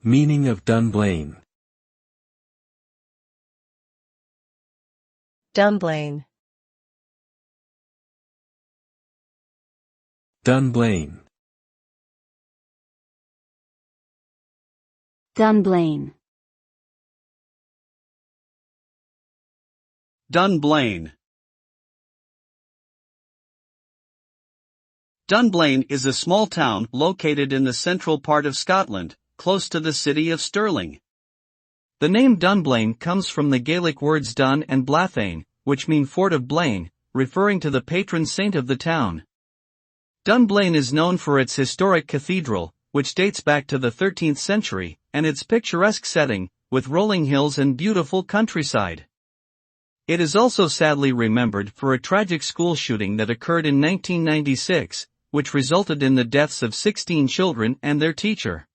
Meaning of Dunblane. Dunblane. Dunblane. Dunblane. Dunblane. Dunblane is a small town located in the central part of Scotland, close to the city of Stirling. The name Dunblane comes from the Gaelic words Dun and Blathane, which mean Fort of Blaine, referring to the patron saint of the town. Dunblane is known for its historic cathedral, which dates back to the 13th century, and its picturesque setting, with rolling hills and beautiful countryside. It is also sadly remembered for a tragic school shooting that occurred in 1996, which resulted in the deaths of 16 children and their teacher.